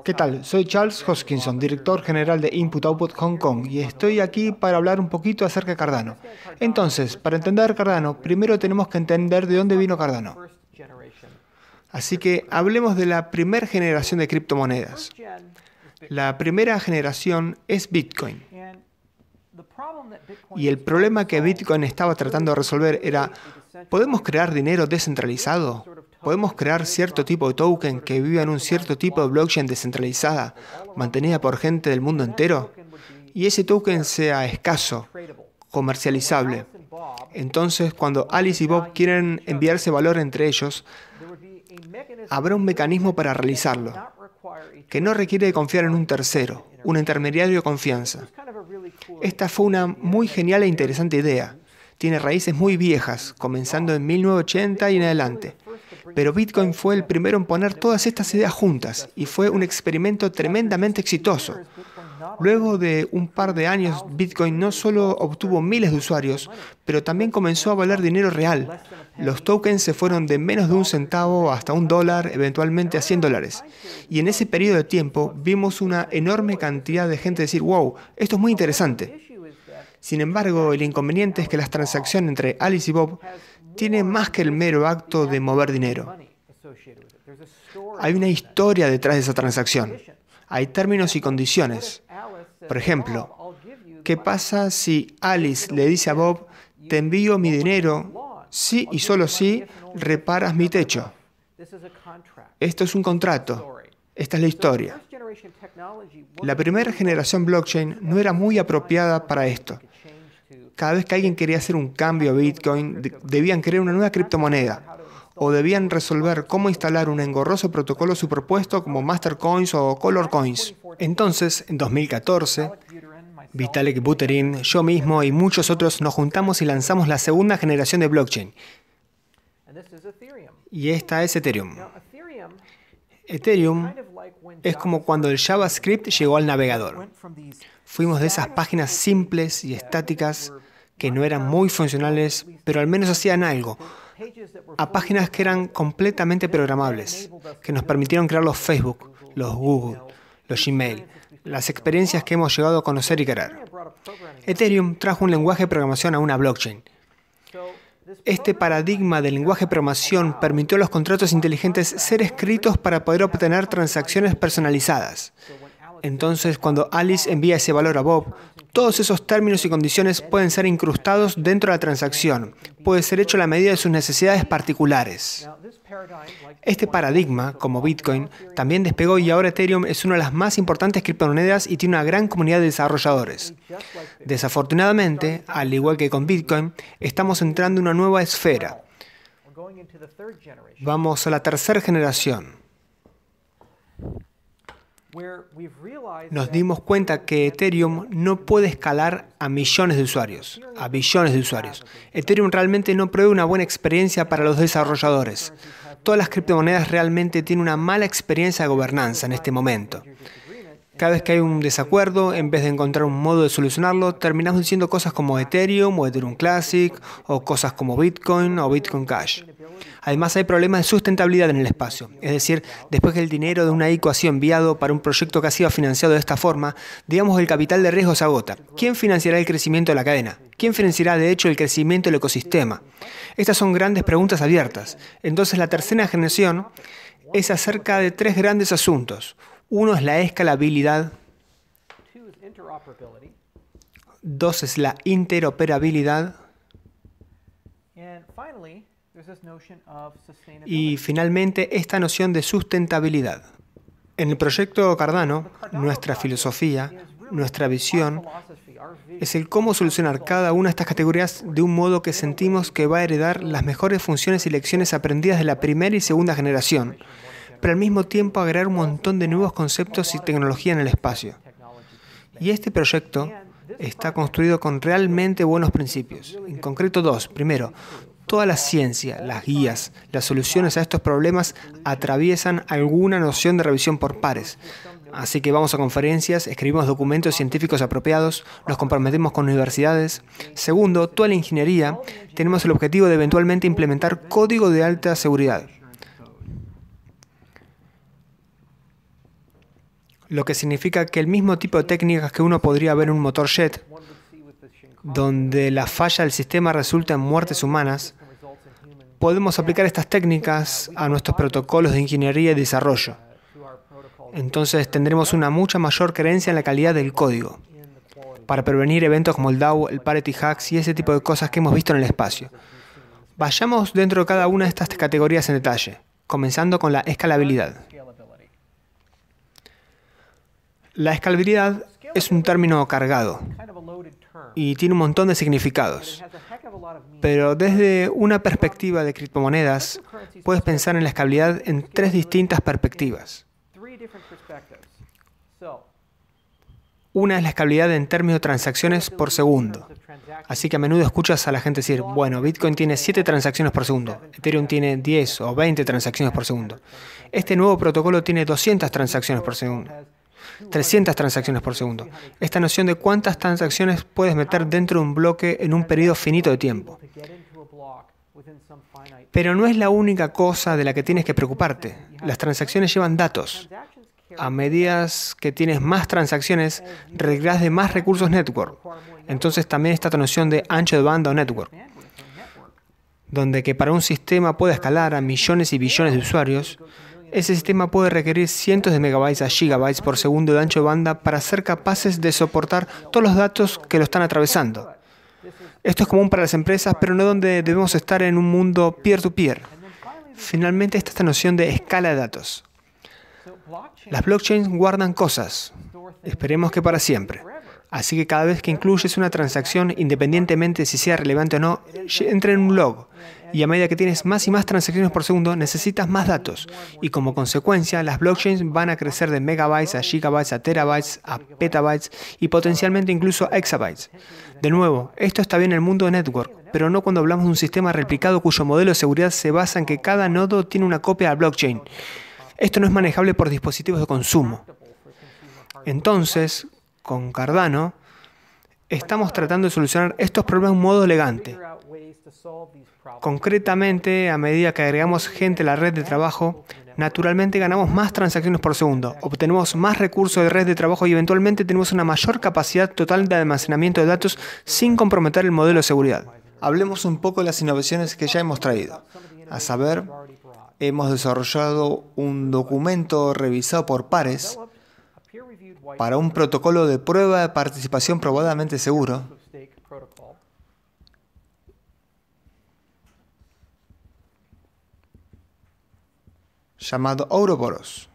¿Qué tal? Soy Charles Hoskinson, director general de Input Output Hong Kong, y estoy aquí para hablar un poquito acerca de Cardano. Entonces, para entender Cardano, primero tenemos que entender de dónde vino Cardano. Así que hablemos de la primera generación de criptomonedas. La primera generación es Bitcoin. Y el problema que Bitcoin estaba tratando de resolver era, ¿podemos crear dinero descentralizado? ¿Podemos crear cierto tipo de token que viva en un cierto tipo de blockchain descentralizada, mantenida por gente del mundo entero? Y ese token sea escaso, comercializable. Entonces, cuando Alice y Bob quieren enviarse valor entre ellos, habrá un mecanismo para realizarlo, que no requiere confiar en un tercero, un intermediario de confianza. Esta fue una muy genial e interesante idea. Tiene raíces muy viejas, comenzando en 1980 y en adelante. Pero Bitcoin fue el primero en poner todas estas ideas juntas y fue un experimento tremendamente exitoso. Luego de un par de años, Bitcoin no solo obtuvo miles de usuarios, pero también comenzó a valer dinero real. Los tokens se fueron de menos de un centavo hasta $1, eventualmente a $100. Y en ese periodo de tiempo vimos una enorme cantidad de gente decir, wow, esto es muy interesante. Sin embargo, el inconveniente es que las transacciones entre Alice y Bob tienen más que el mero acto de mover dinero. Hay una historia detrás de esa transacción. Hay términos y condiciones. Por ejemplo, ¿qué pasa si Alice le dice a Bob, te envío mi dinero, si y solo si reparas mi techo? Esto es un contrato. Esta es la historia. La primera generación blockchain no era muy apropiada para esto. Cada vez que alguien quería hacer un cambio a Bitcoin, debían crear una nueva criptomoneda o debían resolver cómo instalar un engorroso protocolo superpuesto como Mastercoins o Colorcoins. Entonces, en 2014, Vitalik Buterin, yo mismo y muchos otros nos juntamos y lanzamos la segunda generación de blockchain. Y esta es Ethereum. Ethereum es como cuando el JavaScript llegó al navegador. Fuimos de esas páginas simples y estáticas que no eran muy funcionales, pero al menos hacían algo, a páginas que eran completamente programables, que nos permitieron crear los Facebook, los Google, los Gmail, las experiencias que hemos llegado a conocer y querer. Ethereum trajo un lenguaje de programación a una blockchain. Este paradigma del lenguaje de programación permitió a los contratos inteligentes ser escritos para poder obtener transacciones personalizadas. Entonces, cuando Alice envía ese valor a Bob, todos esos términos y condiciones pueden ser incrustados dentro de la transacción. Puede ser hecho a la medida de sus necesidades particulares. Este paradigma, como Bitcoin, también despegó y ahora Ethereum es una de las más importantes criptomonedas y tiene una gran comunidad de desarrolladores. Desafortunadamente, al igual que con Bitcoin, estamos entrando en una nueva esfera. Vamos a la tercera generación. Nos dimos cuenta que Ethereum no puede escalar a millones de usuarios, a billones de usuarios. Ethereum realmente no provee una buena experiencia para los desarrolladores. Todas las criptomonedas realmente tienen una mala experiencia de gobernanza en este momento. Cada vez que hay un desacuerdo, en vez de encontrar un modo de solucionarlo, terminamos diciendo cosas como Ethereum o Ethereum Classic, o cosas como Bitcoin o Bitcoin Cash. Además, hay problemas de sustentabilidad en el espacio. Es decir, después que el dinero de una ICO ha sido enviado para un proyecto que ha sido financiado de esta forma, digamos que el capital de riesgo se agota. ¿Quién financiará el crecimiento de la cadena? ¿Quién financiará, de hecho, el crecimiento del ecosistema? Estas son grandes preguntas abiertas. Entonces, la tercera generación es acerca de tres grandes asuntos. Uno es la escalabilidad. Dos es la interoperabilidad. Y finalmente, esta noción de sustentabilidad. En el proyecto Cardano, nuestra filosofía, nuestra visión, es el cómo solucionar cada una de estas categorías de un modo que sentimos que va a heredar las mejores funciones y lecciones aprendidas de la primera y segunda generación, pero al mismo tiempo agregar un montón de nuevos conceptos y tecnología en el espacio. Y este proyecto está construido con realmente buenos principios. En concreto dos. Primero, toda la ciencia, las guías, las soluciones a estos problemas atraviesan alguna noción de revisión por pares. Así que vamos a conferencias, escribimos documentos científicos apropiados, nos comprometemos con universidades. Segundo, toda la ingeniería tenemos el objetivo de eventualmente implementar código de alta seguridad. lo que significa que el mismo tipo de técnicas que uno podría ver en un motor jet, donde la falla del sistema resulta en muertes humanas, podemos aplicar estas técnicas a nuestros protocolos de ingeniería y desarrollo. Entonces tendremos una mucha mayor creencia en la calidad del código, para prevenir eventos como el DAO, el Parity Hacks y ese tipo de cosas que hemos visto en el espacio. Vayamos dentro de cada una de estas categorías en detalle, comenzando con la escalabilidad. La escalabilidad es un término cargado y tiene un montón de significados. Pero desde una perspectiva de criptomonedas, puedes pensar en la escalabilidad en tres distintas perspectivas. Una es la escalabilidad en términos de transacciones por segundo. Así que a menudo escuchas a la gente decir, bueno, Bitcoin tiene 7 transacciones por segundo, Ethereum tiene 10 o 20 transacciones por segundo. Este nuevo protocolo tiene 200 transacciones por segundo, 300 transacciones por segundo. Esta noción de cuántas transacciones puedes meter dentro de un bloque en un periodo finito de tiempo. Pero no es la única cosa de la que tienes que preocuparte. Las transacciones llevan datos. A medida que tienes más transacciones, requerirás de más recursos network. Entonces también está esta noción de ancho de banda o network, donde que para un sistema pueda escalar a millones y billones de usuarios, ese sistema puede requerir cientos de megabytes a gigabytes por segundo de ancho de banda para ser capaces de soportar todos los datos que lo están atravesando. Esto es común para las empresas, pero no donde debemos estar en un mundo peer-to-peer. Finalmente está esta noción de escala de datos. Las blockchains guardan cosas, esperemos que para siempre. Así que cada vez que incluyes una transacción, independientemente de si sea relevante o no, entra en un log. Y a medida que tienes más y más transacciones por segundo, necesitas más datos. Y como consecuencia, las blockchains van a crecer de megabytes a gigabytes, a terabytes, a petabytes y potencialmente incluso a exabytes. De nuevo, esto está bien en el mundo de network, pero no cuando hablamos de un sistema replicado cuyo modelo de seguridad se basa en que cada nodo tiene una copia de la blockchain. Esto no es manejable por dispositivos de consumo. Entonces, con Cardano, estamos tratando de solucionar estos problemas de un modo elegante. Concretamente, a medida que agregamos gente a la red de trabajo, naturalmente ganamos más transacciones por segundo, obtenemos más recursos de red de trabajo y eventualmente tenemos una mayor capacidad total de almacenamiento de datos sin comprometer el modelo de seguridad. Hablemos un poco de las innovaciones que ya hemos traído. A saber, hemos desarrollado un documento revisado por pares para un protocolo de prueba de participación probadamente seguro llamado Ouroboros.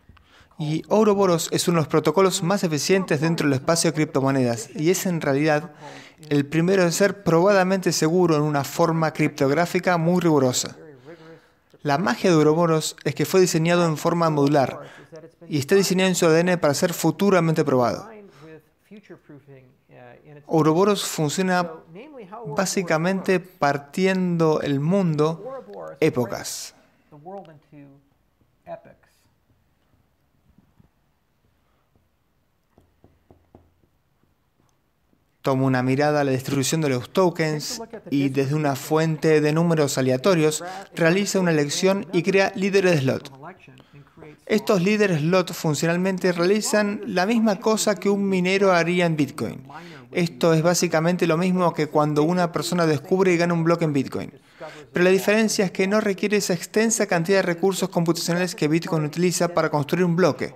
Y Ouroboros es uno de los protocolos más eficientes dentro del espacio de criptomonedas y es en realidad el primero en ser probadamente seguro en una forma criptográfica muy rigurosa. La magia de Ouroboros es que fue diseñado en forma modular y está diseñado en su ADN para ser futuramente probado. Ouroboros funciona básicamente partiendo el mundo épocas. Toma una mirada a la distribución de los tokens y desde una fuente de números aleatorios realiza una elección y crea líderes de slot. Estos líderes slot funcionalmente realizan la misma cosa que un minero haría en Bitcoin. Esto es básicamente lo mismo que cuando una persona descubre y gana un bloque en Bitcoin. Pero la diferencia es que no requiere esa extensa cantidad de recursos computacionales que Bitcoin utiliza para construir un bloque.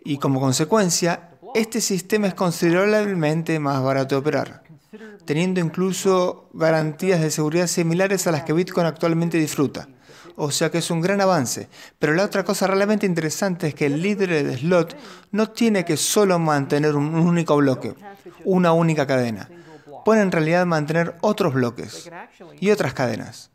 Y como consecuencia, este sistema es considerablemente más barato de operar, teniendo incluso garantías de seguridad similares a las que Bitcoin actualmente disfruta. O sea que es un gran avance. Pero la otra cosa realmente interesante es que el líder de slot no tiene que solo mantener un único bloque, una única cadena. Puede en realidad mantener otros bloques y otras cadenas.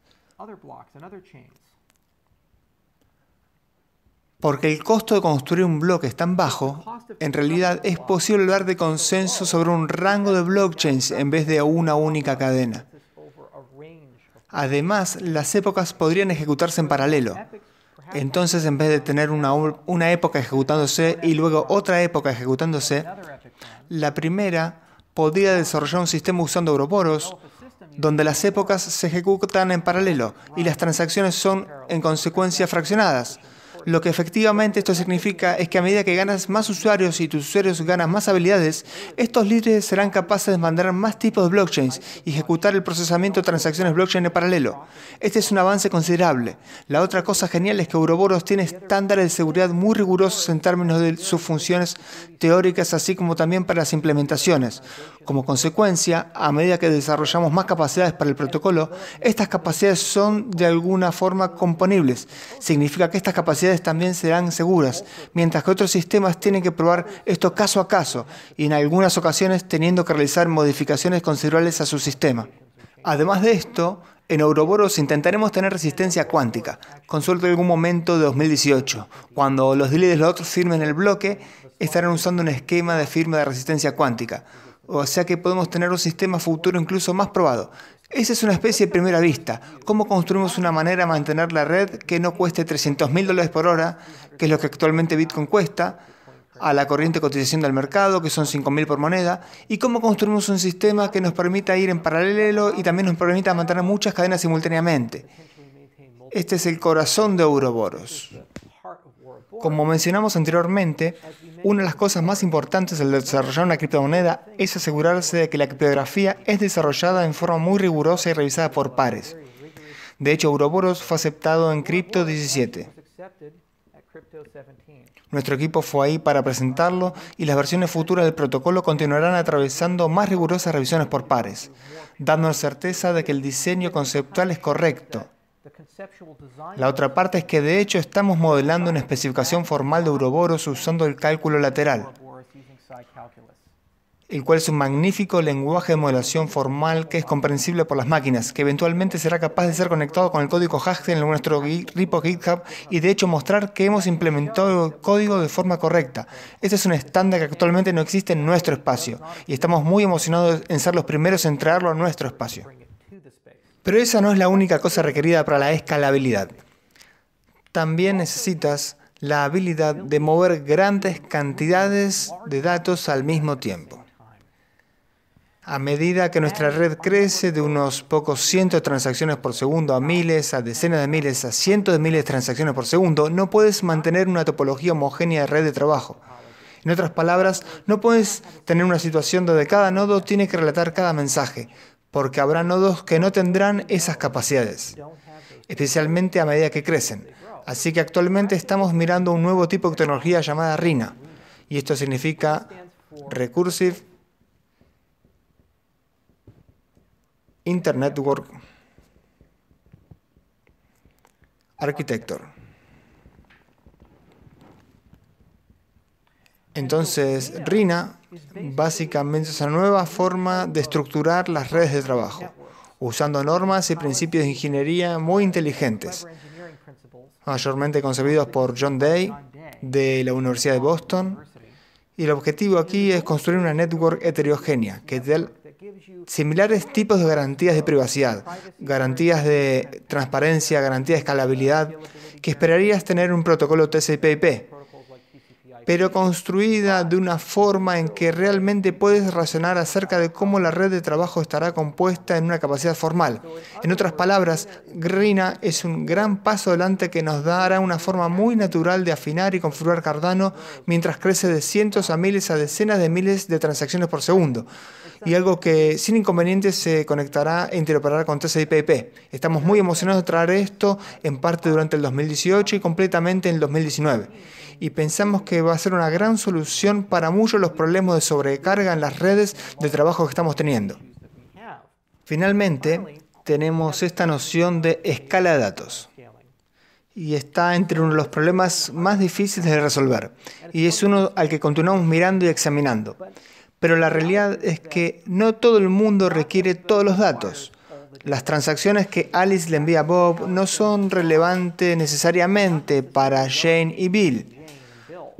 Porque el costo de construir un bloque es tan bajo, en realidad es posible hablar de consenso sobre un rango de blockchains en vez de una única cadena. Además, las épocas podrían ejecutarse en paralelo. Entonces, en vez de tener una época ejecutándose y luego otra época ejecutándose, la primera podría desarrollar un sistema usando Ouroboros, donde las épocas se ejecutan en paralelo y las transacciones son, en consecuencia, fraccionadas. Lo que efectivamente esto significa es que a medida que ganas más usuarios y tus usuarios ganan más habilidades, estos líderes serán capaces de mandar más tipos de blockchains y ejecutar el procesamiento de transacciones blockchain en paralelo. Este es un avance considerable. La otra cosa genial es que Ouroboros tiene estándares de seguridad muy rigurosos en términos de sus funciones teóricas, así como también para las implementaciones. Como consecuencia, a medida que desarrollamos más capacidades para el protocolo, estas capacidades son de alguna forma componibles. Significa que estas capacidades también serán seguras, mientras que otros sistemas tienen que probar esto caso a caso y en algunas ocasiones teniendo que realizar modificaciones considerables a su sistema. Además de esto, en Ouroboros intentaremos tener resistencia cuántica, con suerte en algún momento de 2018. Cuando los DLLots firmen el bloque, estarán usando un esquema de firma de resistencia cuántica. O sea que podemos tener un sistema futuro incluso más probado. Esa es una especie de primera vista. ¿Cómo construimos una manera de mantener la red que no cueste $300.000 por hora, que es lo que actualmente Bitcoin cuesta, a la corriente cotización del mercado, que son 5.000 por moneda, y cómo construimos un sistema que nos permita ir en paralelo y también nos permita mantener muchas cadenas simultáneamente? Este es el corazón de Ouroboros. Como mencionamos anteriormente, una de las cosas más importantes al desarrollar una criptomoneda es asegurarse de que la criptografía es desarrollada en forma muy rigurosa y revisada por pares. De hecho, Ouroboros fue aceptado en Crypto 17. Nuestro equipo fue ahí para presentarlo y las versiones futuras del protocolo continuarán atravesando más rigurosas revisiones por pares, dándonos certeza de que el diseño conceptual es correcto. La otra parte es que de hecho estamos modelando una especificación formal de Ouroboros usando el cálculo lateral, el cual es un magnífico lenguaje de modelación formal que es comprensible por las máquinas, que eventualmente será capaz de ser conectado con el código Haskell en nuestro repo GitHub y de hecho mostrar que hemos implementado el código de forma correcta. Este es un estándar que actualmente no existe en nuestro espacio y estamos muy emocionados en ser los primeros en traerlo a nuestro espacio. Pero esa no es la única cosa requerida para la escalabilidad. También necesitas la habilidad de mover grandes cantidades de datos al mismo tiempo. A medida que nuestra red crece de unos pocos cientos de transacciones por segundo a miles, a decenas de miles, a cientos de miles de transacciones por segundo, no puedes mantener una topología homogénea de red de trabajo. En otras palabras, no puedes tener una situación donde cada nodo tiene que relatar cada mensaje, porque habrá nodos que no tendrán esas capacidades, especialmente a medida que crecen. Así que actualmente estamos mirando un nuevo tipo de tecnología llamada RINA, y esto significa Recursive Internetwork Architecture. Entonces, RINA básicamente es una nueva forma de estructurar las redes de trabajo, usando normas y principios de ingeniería muy inteligentes, mayormente concebidos por John Day de la Universidad de Boston. Y el objetivo aquí es construir una network heterogénea que dé similares tipos de garantías de privacidad, garantías de transparencia, garantías de escalabilidad, que esperarías tener un protocolo TCP/IP, pero construida de una forma en que realmente puedes razonar acerca de cómo la red de trabajo estará compuesta en una capacidad formal. En otras palabras, RINA es un gran paso adelante que nos dará una forma muy natural de afinar y configurar Cardano mientras crece de cientos a miles a decenas de miles de transacciones por segundo. Y algo que sin inconvenientes se conectará e interoperará con TCP/IP. Estamos muy emocionados de traer esto en parte durante el 2018 y completamente en el 2019. Y pensamos que va a ser una gran solución para muchos de los problemas de sobrecarga en las redes de trabajo que estamos teniendo. Finalmente, tenemos esta noción de escala de datos. Y está entre uno de los problemas más difíciles de resolver. Y es uno al que continuamos mirando y examinando. Pero la realidad es que no todo el mundo requiere todos los datos. Las transacciones que Alice le envía a Bob no son relevantes necesariamente para Jane y Bill.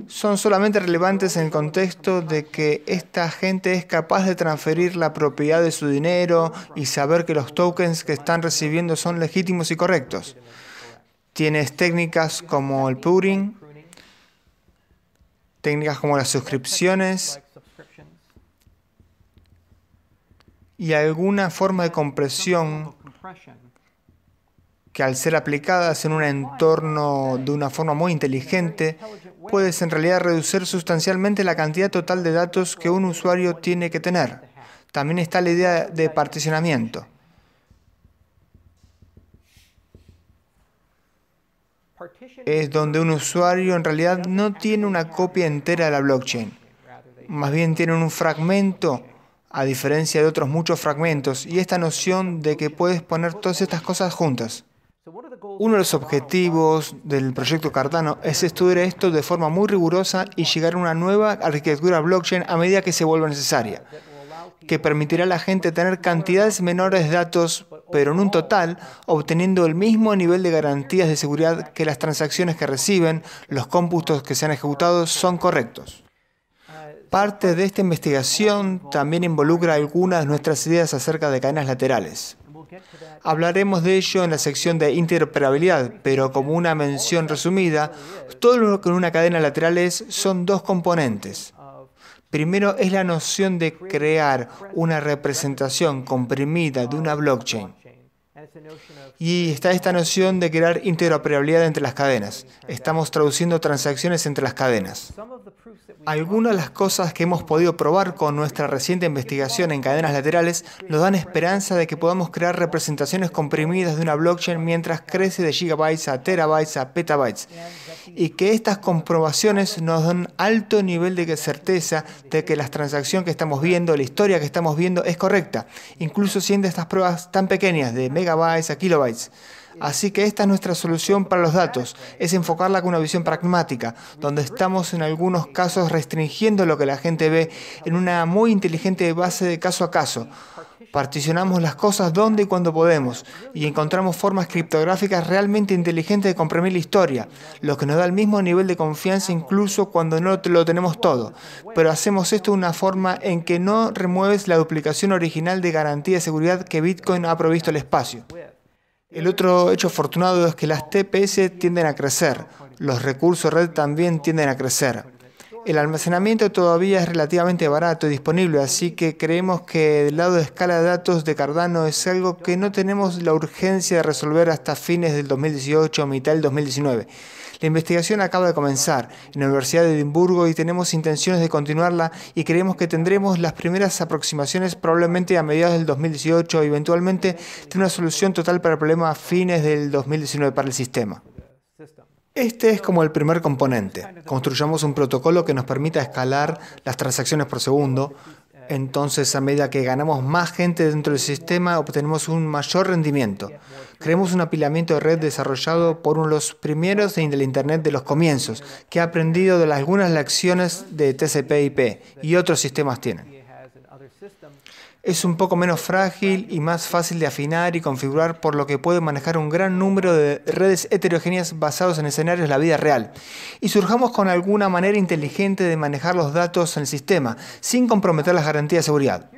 Son solamente relevantes en el contexto de que esta gente es capaz de transferir la propiedad de su dinero y saber que los tokens que están recibiendo son legítimos y correctos. Tienes técnicas como el pooling, técnicas como las suscripciones y alguna forma de compresión que al ser aplicadas en un entorno de una forma muy inteligente, puedes en realidad reducir sustancialmente la cantidad total de datos que un usuario tiene que tener. También está la idea de particionamiento. Es donde un usuario en realidad no tiene una copia entera de la blockchain. Más bien tienen un fragmento, a diferencia de otros muchos fragmentos, y esta noción de que puedes poner todas estas cosas juntas. Uno de los objetivos del proyecto Cardano es estudiar esto de forma muy rigurosa y llegar a una nueva arquitectura blockchain a medida que se vuelva necesaria, que permitirá a la gente tener cantidades menores de datos, pero en un total, obteniendo el mismo nivel de garantías de seguridad que las transacciones que reciben, los cómputos que se han ejecutado son correctos. Parte de esta investigación también involucra algunas de nuestras ideas acerca de cadenas laterales. Hablaremos de ello en la sección de interoperabilidad, pero como una mención resumida, todo lo que en una cadena lateral es son dos componentes. Primero es la noción de crear una representación comprimida de una blockchain. Y está esta noción de crear interoperabilidad entre las cadenas. Estamos traduciendo transacciones entre las cadenas. Algunas de las cosas que hemos podido probar con nuestra reciente investigación en cadenas laterales nos dan esperanza de que podamos crear representaciones comprimidas de una blockchain mientras crece de gigabytes a terabytes a petabytes, y que estas comprobaciones nos dan alto nivel de certeza de que la transacción que estamos viendo, la historia que estamos viendo es correcta, incluso siendo estas pruebas tan pequeñas de megabytes a kilobytes. Así que esta es nuestra solución para los datos, es enfocarla con una visión pragmática, donde estamos en algunos casos restringiendo lo que la gente ve en una muy inteligente base de caso a caso. Particionamos las cosas donde y cuando podemos y encontramos formas criptográficas realmente inteligentes de comprimir la historia, lo que nos da el mismo nivel de confianza incluso cuando no lo tenemos todo. Pero hacemos esto de una forma en que no remueves la duplicación original de garantía de seguridad que Bitcoin ha provisto al espacio. El otro hecho afortunado es que las TPS tienden a crecer, los recursos red también tienden a crecer. El almacenamiento todavía es relativamente barato y disponible, así que creemos que del lado de escala de datos de Cardano es algo que no tenemos la urgencia de resolver hasta fines del 2018 o mitad del 2019. La investigación acaba de comenzar en la Universidad de Edimburgo y tenemos intenciones de continuarla y creemos que tendremos las primeras aproximaciones probablemente a mediados del 2018 y eventualmente tener una solución total para el problema a fines del 2019 para el sistema. Este es como el primer componente. Construyamos un protocolo que nos permita escalar las transacciones por segundo. Entonces, a medida que ganamos más gente dentro del sistema, obtenemos un mayor rendimiento. Creemos un apilamiento de red desarrollado por uno de los primeros del Internet de los comienzos, que ha aprendido de algunas lecciones de TCP/IP y otros sistemas tienen. Es un poco menos frágil y más fácil de afinar y configurar, por lo que puede manejar un gran número de redes heterogéneas basados en escenarios de la vida real. Y surjamos con alguna manera inteligente de manejar los datos en el sistema, sin comprometer las garantías de seguridad.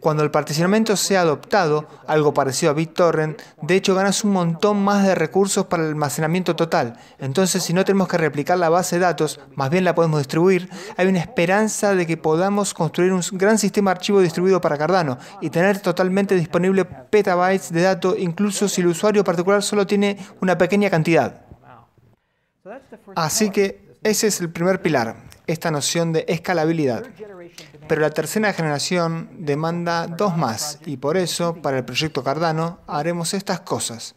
Cuando el particionamiento sea adoptado, algo parecido a BitTorrent, de hecho ganas un montón más de recursos para el almacenamiento total. Entonces, si no tenemos que replicar la base de datos, más bien la podemos distribuir, hay una esperanza de que podamos construir un gran sistema de archivo distribuido para Cardano y tener totalmente disponible petabytes de datos, incluso si el usuario particular solo tiene una pequeña cantidad. Así que ese es el primer pilar, esta noción de escalabilidad. Pero la tercera generación demanda dos más, y por eso, para el proyecto Cardano, haremos estas cosas.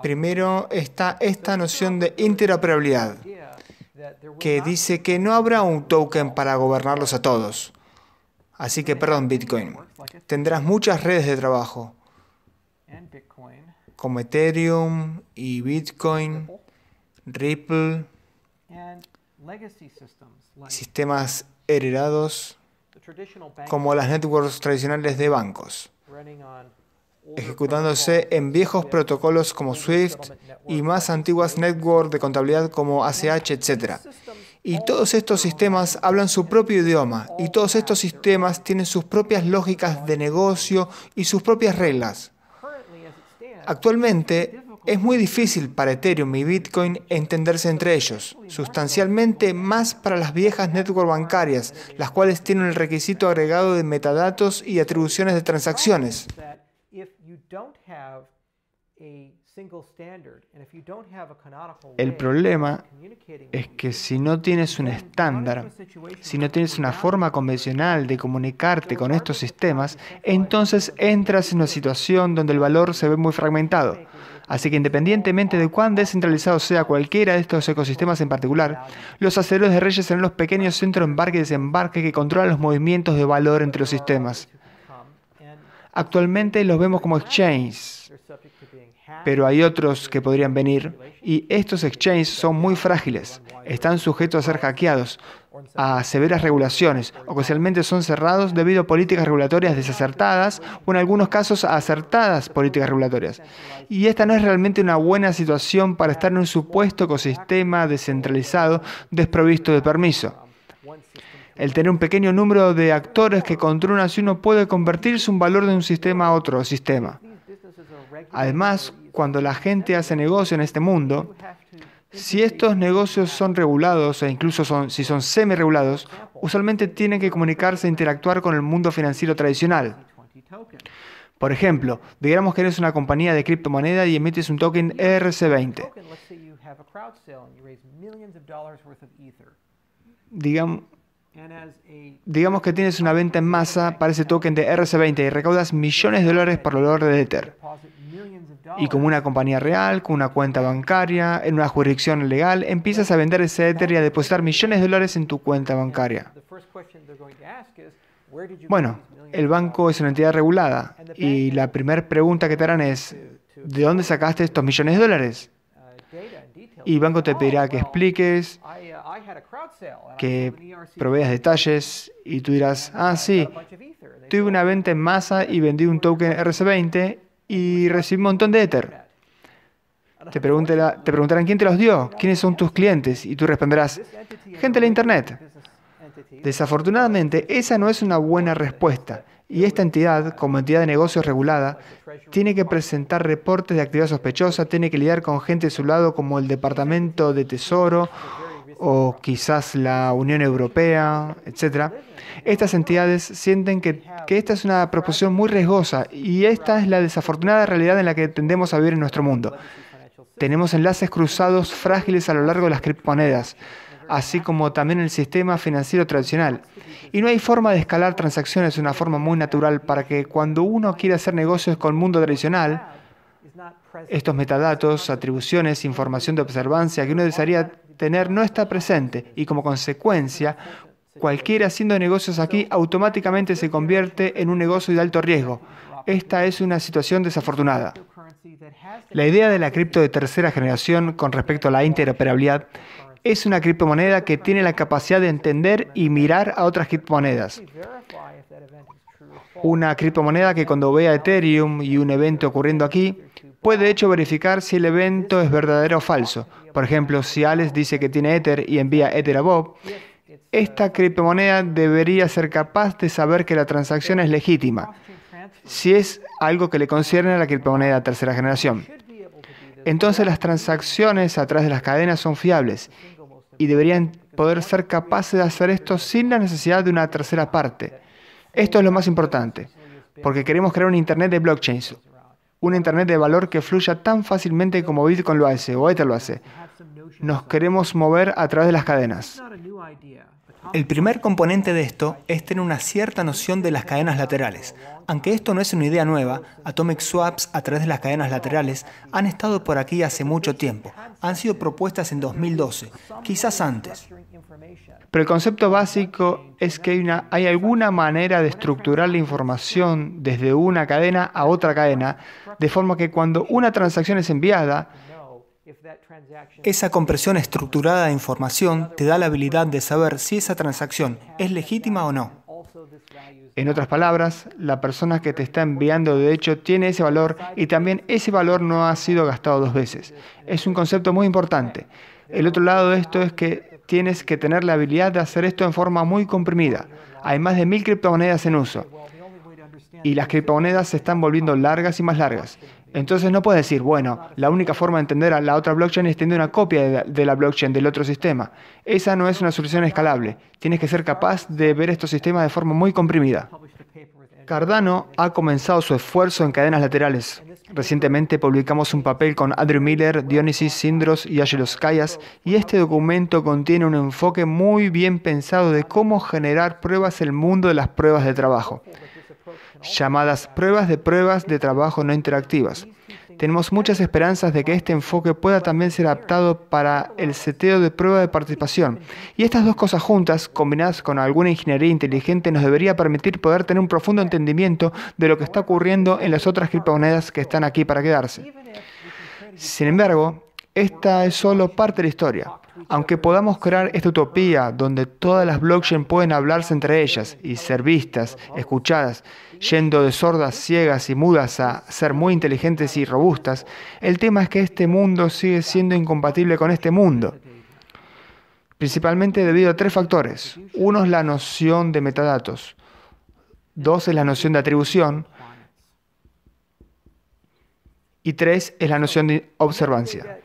Primero está esta noción de interoperabilidad, que dice que no habrá un token para gobernarlos a todos. Así que, perdón, Bitcoin, tendrás muchas redes de trabajo, como Ethereum y Bitcoin, Ripple, sistemas heredados como las networks tradicionales de bancos, ejecutándose en viejos protocolos como SWIFT y más antiguas networks de contabilidad como ACH, etc. Y todos estos sistemas hablan su propio idioma y todos estos sistemas tienen sus propias lógicas de negocio y sus propias reglas. Actualmente, es muy difícil para Ethereum y Bitcoin entenderse entre ellos, sustancialmente más para las viejas networks bancarias, las cuales tienen el requisito agregado de metadatos y atribuciones de transacciones. El problema es que si no tienes un estándar, si no tienes una forma convencional de comunicarte con estos sistemas, entonces entras en una situación donde el valor se ve muy fragmentado. Así que independientemente de cuán descentralizado sea cualquiera de estos ecosistemas en particular, los asteroides de Reyes serán los pequeños centros de embarque y desembarque que controlan los movimientos de valor entre los sistemas. Actualmente los vemos como exchanges, pero hay otros que podrían venir, y estos exchanges son muy frágiles, están sujetos a ser hackeados, a severas regulaciones, ocasionalmente son cerrados debido a políticas regulatorias desacertadas o en algunos casos a acertadas políticas regulatorias. Y esta no es realmente una buena situación para estar en un supuesto ecosistema descentralizado desprovisto de permiso. El tener un pequeño número de actores que controlan así uno puede convertirse un valor de un sistema a otro sistema. Además, cuando la gente hace negocio en este mundo, si estos negocios son regulados e incluso si son semi-regulados, usualmente tienen que comunicarse e interactuar con el mundo financiero tradicional. Por ejemplo, digamos que eres una compañía de criptomoneda y emites un token ERC20. Digamos que tienes una venta en masa para ese token de ERC20 y recaudas millones de dólares por valor de Ether. Y como una compañía real, con una cuenta bancaria, en una jurisdicción legal, empiezas a vender ese Ether y a depositar millones de dólares en tu cuenta bancaria. Bueno, el banco es una entidad regulada y la primera pregunta que te harán es, ¿de dónde sacaste estos millones de dólares? Y el banco te pedirá que expliques, que proveas detalles y tú dirás, sí, tuve una venta en masa y vendí un token ERC20 y recibí un montón de Ether. Te preguntarán quién te los dio, quiénes son tus clientes, y tú responderás, gente de la Internet. Desafortunadamente, esa no es una buena respuesta, y esta entidad, como entidad de negocios regulada, tiene que presentar reportes de actividad sospechosa, tiene que lidiar con gente de su lado como el Departamento de Tesoro o quizás la Unión Europea, etc. Estas entidades sienten que esta es una proposición muy riesgosa y esta es la desafortunada realidad en la que tendemos a vivir en nuestro mundo. Tenemos enlaces cruzados frágiles a lo largo de las criptomonedas, así como también el sistema financiero tradicional. Y no hay forma de escalar transacciones de una forma muy natural para que cuando uno quiere hacer negocios con el mundo tradicional, estos metadatos, atribuciones, información de observancia que uno desearía tener no está presente y como consecuencia, cualquiera haciendo negocios aquí automáticamente se convierte en un negocio de alto riesgo. Esta es una situación desafortunada. La idea de la cripto de tercera generación con respecto a la interoperabilidad es una criptomoneda que tiene la capacidad de entender y mirar a otras criptomonedas. Una criptomoneda que cuando vea Ethereum y un evento ocurriendo aquí, puede de hecho verificar si el evento es verdadero o falso. Por ejemplo, si Alex dice que tiene Ether y envía Ether a Bob, esta criptomoneda debería ser capaz de saber que la transacción es legítima, si es algo que le concierne a la criptomoneda tercera generación. Entonces las transacciones a través de las cadenas son fiables y deberían poder ser capaces de hacer esto sin la necesidad de una tercera parte. Esto es lo más importante, porque queremos crear un Internet de blockchains, un Internet de valor que fluya tan fácilmente como Bitcoin lo hace o Ether lo hace. Nos queremos mover a través de las cadenas. El primer componente de esto es tener una cierta noción de las cadenas laterales. Aunque esto no es una idea nueva, Atomic Swaps a través de las cadenas laterales han estado por aquí hace mucho tiempo. Han sido propuestas en 2012, quizás antes. Pero el concepto básico es que hay alguna manera de estructurar la información desde una cadena a otra cadena, de forma que cuando una transacción es enviada, esa compresión estructurada de información te da la habilidad de saber si esa transacción es legítima o no. En otras palabras, la persona que te está enviando de hecho tiene ese valor y también ese valor no ha sido gastado dos veces. Es un concepto muy importante. El otro lado de esto es que tienes que tener la habilidad de hacer esto en forma muy comprimida. Hay más de 1000 criptomonedas en uso y las criptomonedas se están volviendo largas y más largas. Entonces no puedes decir, bueno, la única forma de entender a la otra blockchain es tener una copia de la blockchain del otro sistema. Esa no es una solución escalable. Tienes que ser capaz de ver estos sistemas de forma muy comprimida. Cardano ha comenzado su esfuerzo en cadenas laterales. Recientemente publicamos un papel con Andrew Miller, Dionysis Sindros y Angelos Kayas, y este documento contiene un enfoque muy bien pensado de cómo generar pruebas en el mundo de las pruebas de trabajo, llamadas pruebas de trabajo no interactivas. Tenemos muchas esperanzas de que este enfoque pueda también ser adaptado para el seteo de prueba de participación. Y estas dos cosas juntas, combinadas con alguna ingeniería inteligente, nos debería permitir poder tener un profundo entendimiento de lo que está ocurriendo en las otras criptomonedas que están aquí para quedarse. Sin embargo, esta es solo parte de la historia. Aunque podamos crear esta utopía donde todas las blockchains pueden hablarse entre ellas y ser vistas, escuchadas, yendo de sordas, ciegas y mudas a ser muy inteligentes y robustas, el tema es que este mundo sigue siendo incompatible con este mundo. Principalmente debido a tres factores. Uno es la noción de metadatos. Dos es la noción de atribución. Y tres es la noción de observancia.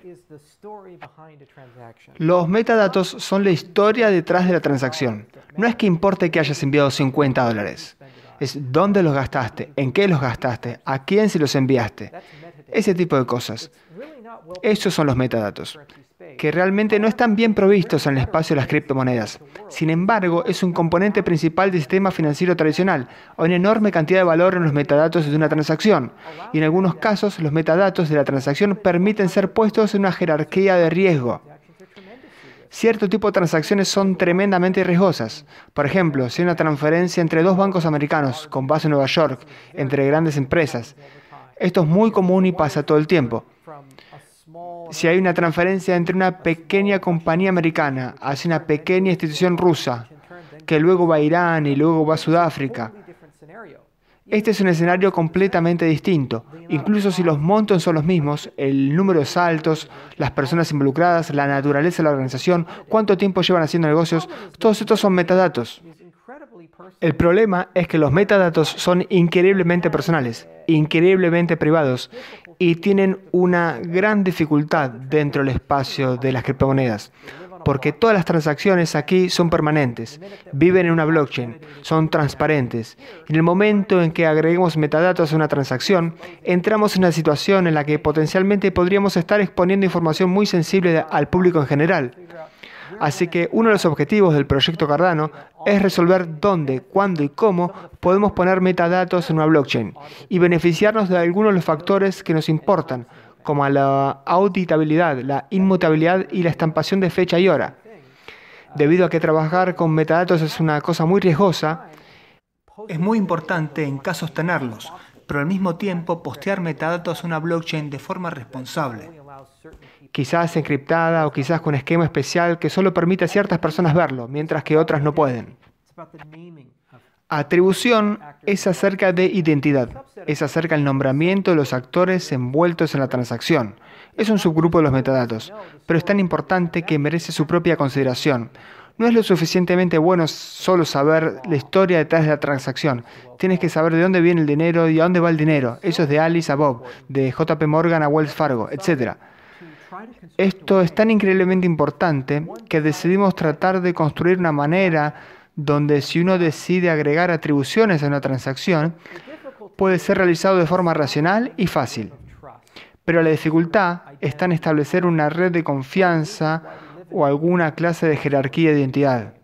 Los metadatos son la historia detrás de la transacción. No es que importe que hayas enviado $50. Es dónde los gastaste, en qué los gastaste, a quién se los enviaste. Ese tipo de cosas. Esos son los metadatos, que realmente no están bien provistos en el espacio de las criptomonedas. Sin embargo, es un componente principal del sistema financiero tradicional. Hay una enorme cantidad de valor en los metadatos de una transacción. Y en algunos casos, los metadatos de la transacción permiten ser puestos en una jerarquía de riesgo. Cierto tipo de transacciones son tremendamente riesgosas. Por ejemplo, si hay una transferencia entre dos bancos americanos con base en Nueva York, entre grandes empresas. Esto es muy común y pasa todo el tiempo. Si hay una transferencia entre una pequeña compañía americana hacia una pequeña institución rusa, que luego va a Irán y luego va a Sudáfrica, este es un escenario completamente distinto. Incluso si los montos son los mismos, el número de saltos, las personas involucradas, la naturaleza de la organización, cuánto tiempo llevan haciendo negocios, todos estos son metadatos. El problema es que los metadatos son increíblemente personales, increíblemente privados y tienen una gran dificultad dentro del espacio de las criptomonedas. Porque todas las transacciones aquí son permanentes, viven en una blockchain, son transparentes. En el momento en que agreguemos metadatos a una transacción, entramos en una situación en la que potencialmente podríamos estar exponiendo información muy sensible al público en general. Así que uno de los objetivos del proyecto Cardano es resolver dónde, cuándo y cómo podemos poner metadatos en una blockchain y beneficiarnos de algunos de los factores que nos importan, como la auditabilidad, la inmutabilidad y la estampación de fecha y hora. Debido a que trabajar con metadatos es una cosa muy riesgosa, es muy importante en casos tenerlos, pero al mismo tiempo postear metadatos a una blockchain de forma responsable. Quizás encriptada o quizás con un esquema especial que solo permite a ciertas personas verlo, mientras que otras no pueden. Atribución es acerca de identidad, es acerca del nombramiento de los actores envueltos en la transacción. Es un subgrupo de los metadatos, pero es tan importante que merece su propia consideración. No es lo suficientemente bueno solo saber la historia detrás de la transacción. Tienes que saber de dónde viene el dinero y a dónde va el dinero. Eso es de Alice a Bob, de JP Morgan a Wells Fargo, etc. Esto es tan increíblemente importante que decidimos tratar de construir una manera donde si uno decide agregar atribuciones a una transacción, puede ser realizado de forma racional y fácil. Pero la dificultad está en establecer una red de confianza o alguna clase de jerarquía de identidad.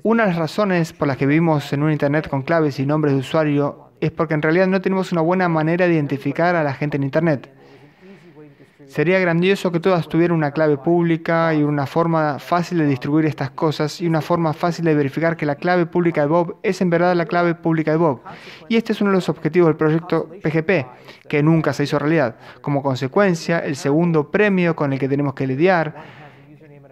Una de las razones por las que vivimos en un Internet con claves y nombres de usuario es porque en realidad no tenemos una buena manera de identificar a la gente en Internet. Sería grandioso que todas tuvieran una clave pública y una forma fácil de distribuir estas cosas y una forma fácil de verificar que la clave pública de Bob es en verdad la clave pública de Bob. Y este es uno de los objetivos del proyecto PGP, que nunca se hizo realidad. Como consecuencia, el segundo premio con el que tenemos que lidiar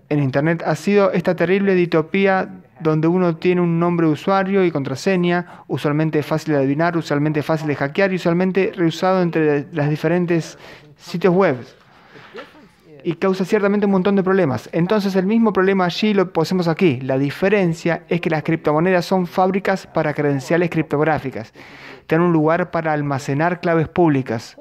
en Internet ha sido esta terrible distopía donde uno tiene un nombre de usuario y contraseña, usualmente fácil de adivinar, usualmente fácil de hackear y usualmente reusado entre las diferentes sitios web. Y causa ciertamente un montón de problemas. Entonces el mismo problema allí lo posemos aquí. La diferencia es que las criptomonedas son fábricas para credenciales criptográficas. Tienen un lugar para almacenar claves públicas.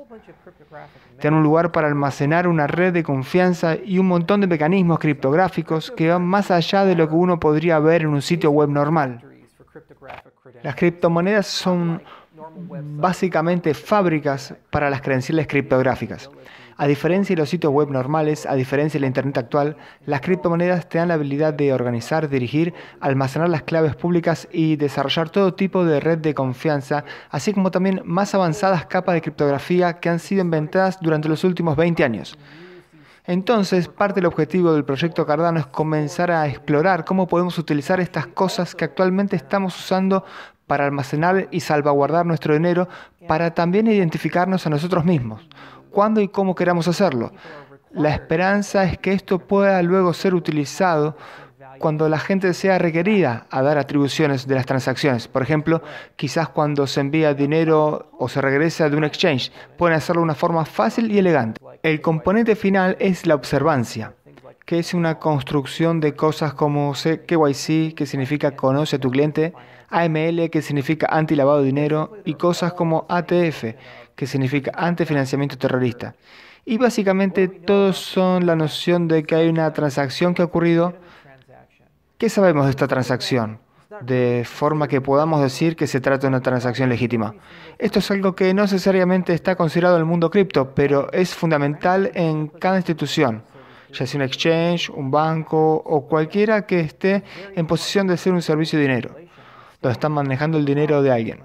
Tienen un lugar para almacenar una red de confianza y un montón de mecanismos criptográficos que van más allá de lo que uno podría ver en un sitio web normal. Las criptomonedas son básicamente fábricas para las credenciales criptográficas. A diferencia de los sitios web normales, a diferencia de la Internet actual, las criptomonedas te dan la habilidad de organizar, dirigir, almacenar las claves públicas y desarrollar todo tipo de red de confianza, así como también más avanzadas capas de criptografía que han sido inventadas durante los últimos 20 años. Entonces, parte del objetivo del proyecto Cardano es comenzar a explorar cómo podemos utilizar estas cosas que actualmente estamos usando para almacenar y salvaguardar nuestro dinero, para también identificarnos a nosotros mismos, cuándo y cómo queramos hacerlo. La esperanza es que esto pueda luego ser utilizado cuando la gente sea requerida a dar atribuciones de las transacciones. Por ejemplo, quizás cuando se envía dinero o se regresa de un exchange, pueden hacerlo de una forma fácil y elegante. El componente final es la observancia, que es una construcción de cosas como KYC, que significa conoce a tu cliente, AML, que significa anti-lavado de dinero, y cosas como ATF, que significa anti-financiamiento terrorista. Y básicamente todos son la noción de que hay una transacción que ha ocurrido. ¿Qué sabemos de esta transacción? De forma que podamos decir que se trata de una transacción legítima. Esto es algo que no necesariamente está considerado en el mundo cripto, pero es fundamental en cada institución, ya sea un exchange, un banco o cualquiera que esté en posición de ser un servicio de dinero, donde están manejando el dinero de alguien.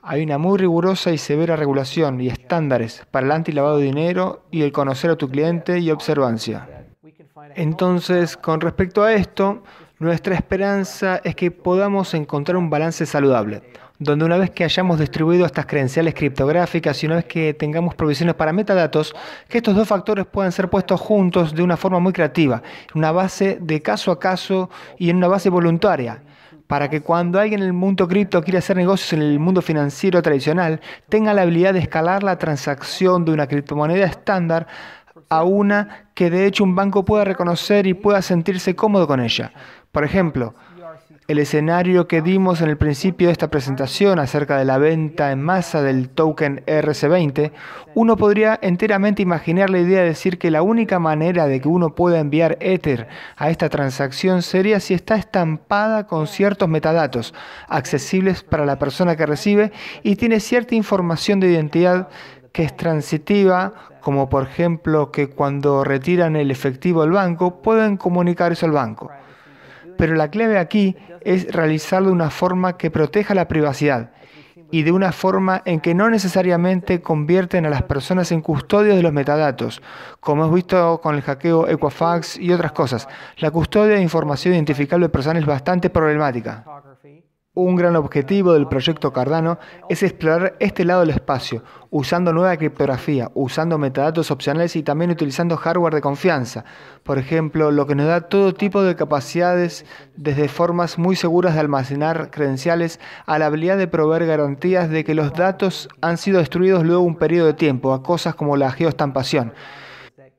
Hay una muy rigurosa y severa regulación y estándares para el anti-lavado de dinero y el conocer a tu cliente y observancia. Entonces, con respecto a esto, nuestra esperanza es que podamos encontrar un balance saludable, donde una vez que hayamos distribuido estas credenciales criptográficas y una vez que tengamos provisiones para metadatos, que estos dos factores puedan ser puestos juntos de una forma muy creativa, en una base de caso a caso y en una base voluntaria, para que cuando alguien en el mundo cripto quiera hacer negocios en el mundo financiero tradicional, tenga la habilidad de escalar la transacción de una criptomoneda estándar a una que de hecho un banco pueda reconocer y pueda sentirse cómodo con ella. Por ejemplo, el escenario que dimos en el principio de esta presentación acerca de la venta en masa del token ERC20, uno podría enteramente imaginar la idea de decir que la única manera de que uno pueda enviar Ether a esta transacción sería si está estampada con ciertos metadatos accesibles para la persona que recibe y tiene cierta información de identidad que es transitiva, como por ejemplo que cuando retiran el efectivo del banco pueden comunicar eso al banco. Pero la clave aquí es realizarlo de una forma que proteja la privacidad y de una forma en que no necesariamente convierten a las personas en custodios de los metadatos, como hemos visto con el hackeo Equifax y otras cosas. La custodia de información identificable personal es bastante problemática. Un gran objetivo del proyecto Cardano es explorar este lado del espacio, usando nueva criptografía, usando metadatos opcionales y también utilizando hardware de confianza. Por ejemplo, lo que nos da todo tipo de capacidades, desde formas muy seguras de almacenar credenciales a la habilidad de proveer garantías de que los datos han sido destruidos luego de un periodo de tiempo, a cosas como la geoestampación.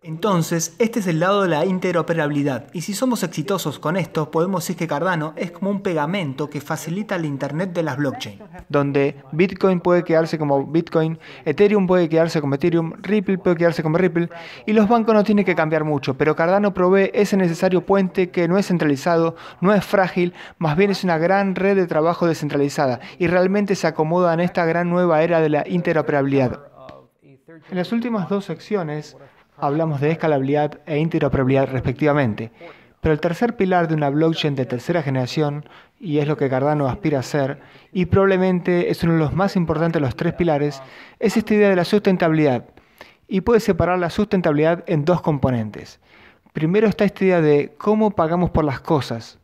Entonces, este es el lado de la interoperabilidad. Y si somos exitosos con esto, podemos decir que Cardano es como un pegamento que facilita el Internet de las blockchain, donde Bitcoin puede quedarse como Bitcoin, Ethereum puede quedarse como Ethereum, Ripple puede quedarse como Ripple, y los bancos no tienen que cambiar mucho, pero Cardano provee ese necesario puente que no es centralizado, no es frágil, más bien es una gran red de trabajo descentralizada, y realmente se acomoda en esta gran nueva era de la interoperabilidad. En las últimas dos secciones, hablamos de escalabilidad e interoperabilidad respectivamente, pero el tercer pilar de una blockchain de tercera generación, y es lo que Cardano aspira a ser, y probablemente es uno de los más importantes de los tres pilares, es esta idea de la sustentabilidad, y puede separar la sustentabilidad en dos componentes. Primero está esta idea de cómo pagamos por las cosas.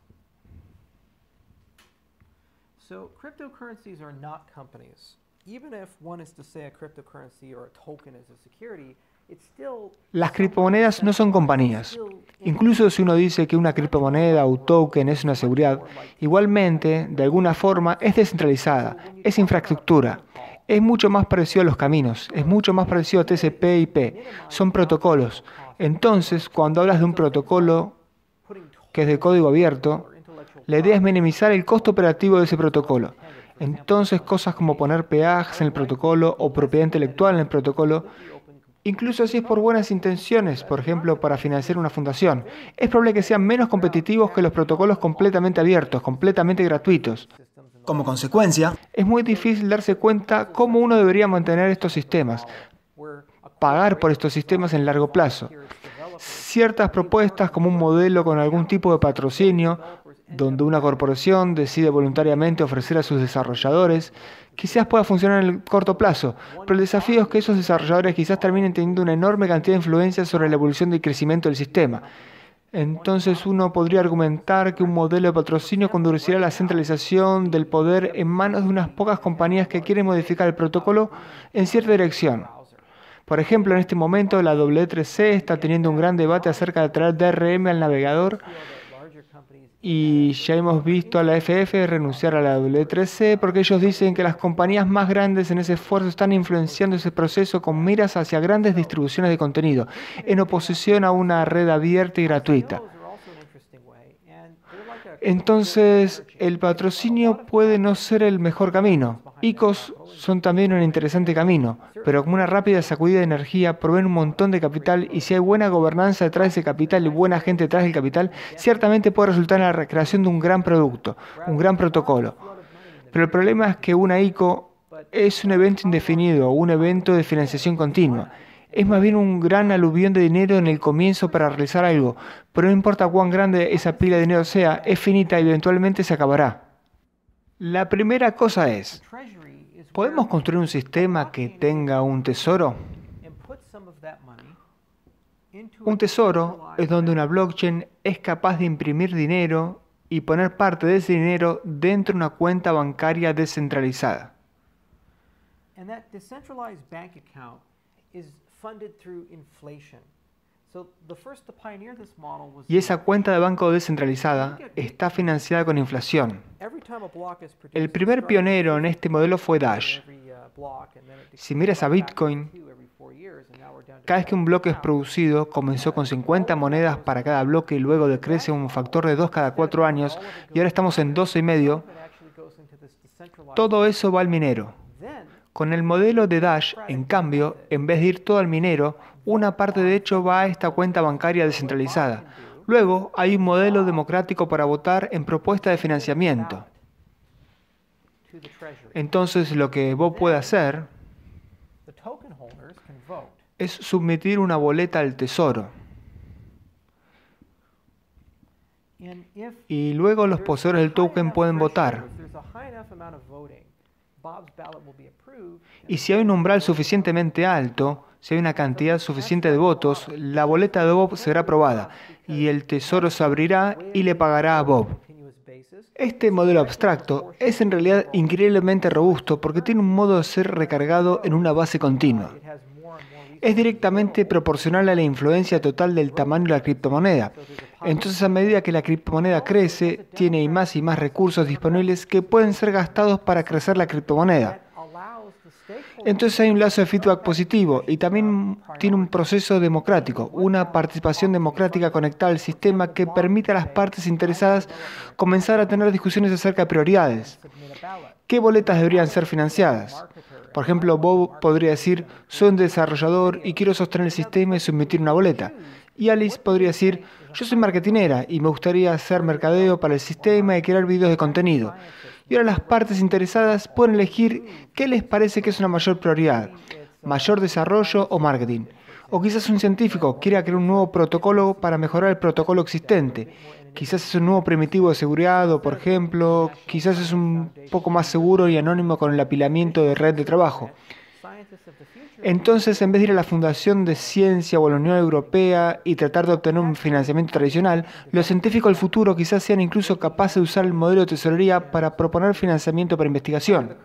So cryptocurrencies are not companies. Even if one is to say a cryptocurrency or a token is a security, las criptomonedas no son compañías. Incluso si uno dice que una criptomoneda o token es una seguridad, igualmente, de alguna forma, es descentralizada, es infraestructura. Es mucho más parecido a los caminos, es mucho más parecido a TCP/IP, son protocolos. Entonces, cuando hablas de un protocolo que es de código abierto, la idea es minimizar el costo operativo de ese protocolo. Entonces, cosas como poner peajes en el protocolo o propiedad intelectual en el protocolo, incluso si es por buenas intenciones, por ejemplo, para financiar una fundación, es probable que sean menos competitivos que los protocolos completamente abiertos, completamente gratuitos. Como consecuencia, es muy difícil darse cuenta cómo uno debería mantener estos sistemas, pagar por estos sistemas en largo plazo. Ciertas propuestas, como un modelo con algún tipo de patrocinio, donde una corporación decide voluntariamente ofrecer a sus desarrolladores, quizás pueda funcionar en el corto plazo, pero el desafío es que esos desarrolladores quizás terminen teniendo una enorme cantidad de influencia sobre la evolución y crecimiento del sistema. Entonces uno podría argumentar que un modelo de patrocinio conducirá a la centralización del poder en manos de unas pocas compañías que quieren modificar el protocolo en cierta dirección. Por ejemplo, en este momento la W3C está teniendo un gran debate acerca de traer DRM al navegador y ya hemos visto a la FF renunciar a la W3C porque ellos dicen que las compañías más grandes en ese esfuerzo están influenciando ese proceso con miras hacia grandes distribuciones de contenido, en oposición a una red abierta y gratuita. Entonces, el patrocinio puede no ser el mejor camino. ICOs son también un interesante camino, pero como una rápida sacudida de energía proveen un montón de capital y si hay buena gobernanza detrás de ese capital y buena gente detrás del capital, ciertamente puede resultar en la recreación de un gran producto, un gran protocolo. Pero el problema es que una ICO es un evento indefinido, un evento de financiación continua. Es más bien un gran aluvión de dinero en el comienzo para realizar algo, pero no importa cuán grande esa pila de dinero sea, es finita y eventualmente se acabará. La primera cosa es, ¿podemos construir un sistema que tenga un tesoro? Un tesoro es donde una blockchain es capaz de imprimir dinero y poner parte de ese dinero dentro de una cuenta bancaria descentralizada. Y esa cuenta de banco descentralizada está financiada con inflación. El primer pionero en este modelo fue Dash. Si miras a Bitcoin, cada vez que un bloque es producido, comenzó con 50 monedas para cada bloque y luego decrece un factor de 2 cada 4 años y ahora estamos en 12,5. Todo eso va al minero. Con el modelo de Dash, en cambio, en vez de ir todo al minero, una parte de hecho va a esta cuenta bancaria descentralizada. Luego, hay un modelo democrático para votar en propuesta de financiamiento. Entonces, lo que Bob puede hacer es submitir una boleta al tesoro. Y luego los poseedores del token pueden votar. Y si hay un umbral suficientemente alto, si hay una cantidad suficiente de votos, la boleta de Bob será aprobada y el tesoro se abrirá y le pagará a Bob. Este modelo abstracto es en realidad increíblemente robusto porque tiene un modo de ser recargado en una base continua. Es directamente proporcional a la influencia total del tamaño de la criptomoneda. Entonces, a medida que la criptomoneda crece, tiene más y más recursos disponibles que pueden ser gastados para crecer la criptomoneda. Entonces hay un lazo de feedback positivo y también tiene un proceso democrático, una participación democrática conectada al sistema que permite a las partes interesadas comenzar a tener discusiones acerca de prioridades. ¿Qué boletas deberían ser financiadas? Por ejemplo, Bob podría decir, soy un desarrollador y quiero sostener el sistema y submitir una boleta. Y Alice podría decir, yo soy marketinera y me gustaría hacer mercadeo para el sistema y crear videos de contenido. Y ahora las partes interesadas pueden elegir qué les parece que es una mayor prioridad, mayor desarrollo o marketing. O quizás un científico quiera crear un nuevo protocolo para mejorar el protocolo existente. Quizás es un nuevo primitivo de seguridad o, por ejemplo, quizás es un poco más seguro y anónimo con el apilamiento de red de trabajo. Entonces, en vez de ir a la Fundación de Ciencia o a la Unión Europea y tratar de obtener un financiamiento tradicional, los científicos del futuro quizás sean incluso capaces de usar el modelo de tesorería para proponer financiamiento para investigación.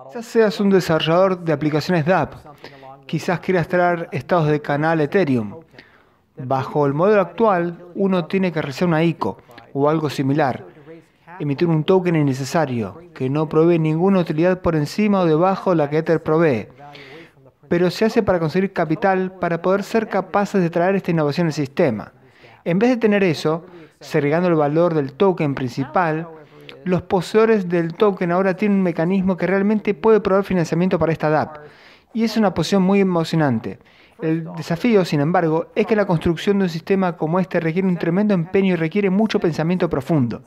Quizás seas un desarrollador de aplicaciones DApp. Quizás quieras traer estados de canal Ethereum. Bajo el modelo actual, uno tiene que realizar una ICO o algo similar, emitir un token innecesario, que no provee ninguna utilidad por encima o debajo de la que Ether provee. Pero se hace para conseguir capital para poder ser capaces de traer esta innovación al sistema. En vez de tener eso, segregando el valor del token principal, los poseedores del token ahora tienen un mecanismo que realmente puede proveer financiamiento para esta DApp. Y es una posición muy emocionante. El desafío, sin embargo, es que la construcción de un sistema como este requiere un tremendo empeño y requiere mucho pensamiento profundo.